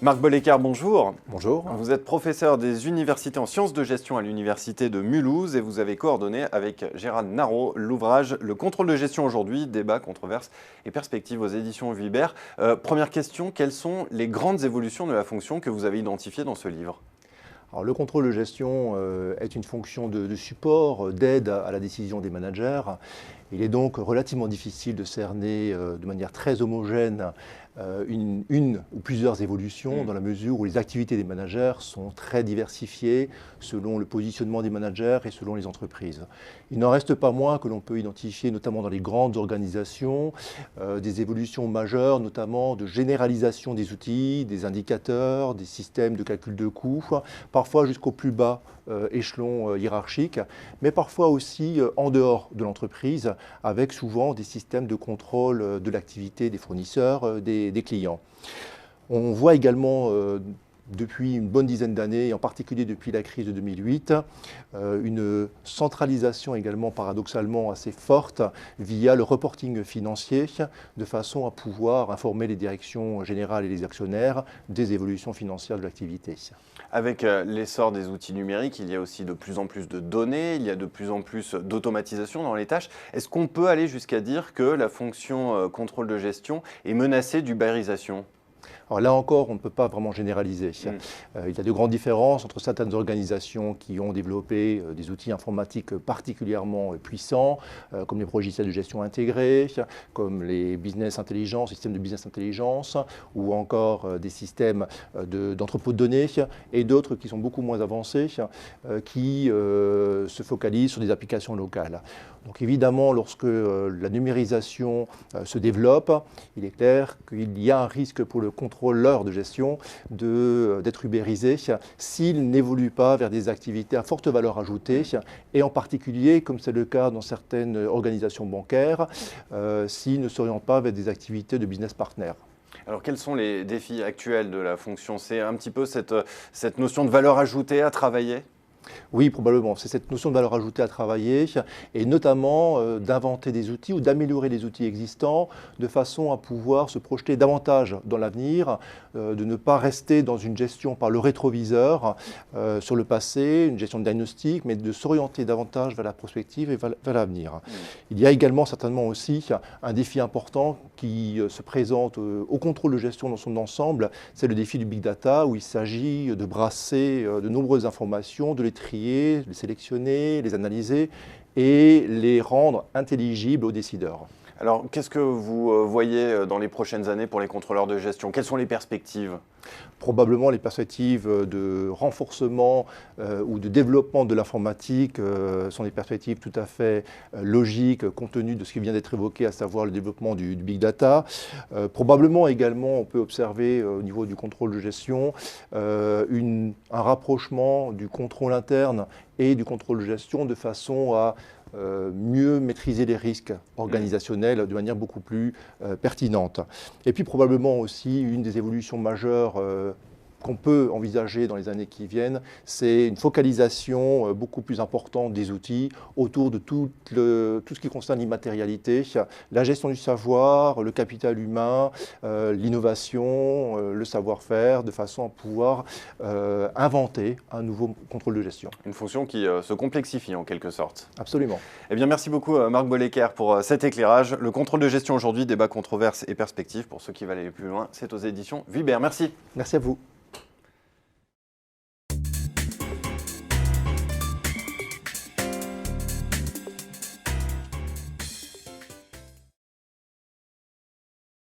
Marc Bollecker, bonjour. Bonjour. Vous êtes professeur des universités en sciences de gestion à l'université de Mulhouse et vous avez coordonné avec Gérald Narot l'ouvrage Le contrôle de gestion aujourd'hui, débat, controverses et perspectives aux éditions Vuibert. Première question, quelles sont les grandes évolutions de la fonction que vous avez identifiées dans ce livre ? Alors, le contrôle de gestion est une fonction de support, d'aide à la décision des managers. Il est donc relativement difficile de cerner de manière très homogène une ou plusieurs évolutions dans la mesure où les activités des managers sont très diversifiées selon le positionnement des managers et selon les entreprises. Il n'en reste pas moins que l'on peut identifier, notamment dans les grandes organisations, des évolutions majeures, notamment de généralisation des outils, des indicateurs, des systèmes de calcul de coûts, parfois jusqu'au plus bas échelon hiérarchique, mais parfois aussi en dehors de l'entreprise, avec souvent des systèmes de contrôle de l'activité des fournisseurs, des clients. On voit également depuis une bonne dizaine d'années, et en particulier depuis la crise de 2008, une centralisation également paradoxalement assez forte via le reporting financier, de façon à pouvoir informer les directions générales et les actionnaires des évolutions financières de l'activité. Avec l'essor des outils numériques, il y a aussi de plus en plus de données, il y a de plus en plus d'automatisation dans les tâches. Est-ce qu'on peut aller jusqu'à dire que la fonction contrôle de gestion est menacée d'ubérisation ? Alors là encore, on ne peut pas vraiment généraliser. Il y a de grandes différences entre certaines organisations qui ont développé des outils informatiques particulièrement puissants, comme les logiciels de gestion intégrés, comme les business intelligence, systèmes de business intelligence, ou encore des systèmes d'entrepôt de données, et d'autres qui sont beaucoup moins avancés, qui se focalisent sur des applications locales. Donc évidemment, lorsque la numérisation se développe, il est clair qu'il y a un risque pour le contrôleur de gestion d'être ubérisé s'il n'évolue pas vers des activités à forte valeur ajoutée, et en particulier, comme c'est le cas dans certaines organisations bancaires, s'il ne s'oriente pas vers des activités de business partner. Alors quels sont les défis actuels de la fonction ? C'est un petit peu cette notion de valeur ajoutée à travailler ? Oui, probablement. C'est cette notion de valeur ajoutée à travailler et notamment d'inventer des outils ou d'améliorer les outils existants de façon à pouvoir se projeter davantage dans l'avenir, de ne pas rester dans une gestion par le rétroviseur sur le passé, une gestion de diagnostic, mais de s'orienter davantage vers la prospective et vers l'avenir. Il y a également certainement aussi un défi important qui se présente au contrôle de gestion dans son ensemble, c'est le défi du big data où il s'agit de brasser de nombreuses informations, de les trier, les sélectionner, les analyser et les rendre intelligibles aux décideurs. Alors, qu'est-ce que vous voyez dans les prochaines années pour les contrôleurs de gestion ? Quelles sont les perspectives ? Probablement les perspectives de renforcement ou de développement de l'informatique sont des perspectives tout à fait logiques compte tenu de ce qui vient d'être évoqué, à savoir le développement du big data. Probablement également, on peut observer au niveau du contrôle de gestion un rapprochement du contrôle interne et du contrôle de gestion de façon à mieux maîtriser les risques organisationnels de manière beaucoup plus pertinente. Et puis probablement aussi une des évolutions majeures qu'on peut envisager dans les années qui viennent, c'est une focalisation beaucoup plus importante des outils autour de tout ce qui concerne l'immatérialité, la gestion du savoir, le capital humain, l'innovation, le savoir-faire, de façon à pouvoir inventer un nouveau contrôle de gestion. Une fonction qui se complexifie en quelque sorte. Absolument. Eh bien, merci beaucoup Marc Bollecker pour cet éclairage. Le contrôle de gestion aujourd'hui, débat, controverses et perspectives. Pour ceux qui veulent aller plus loin, c'est aux éditions Vuibert. Merci. Merci à vous.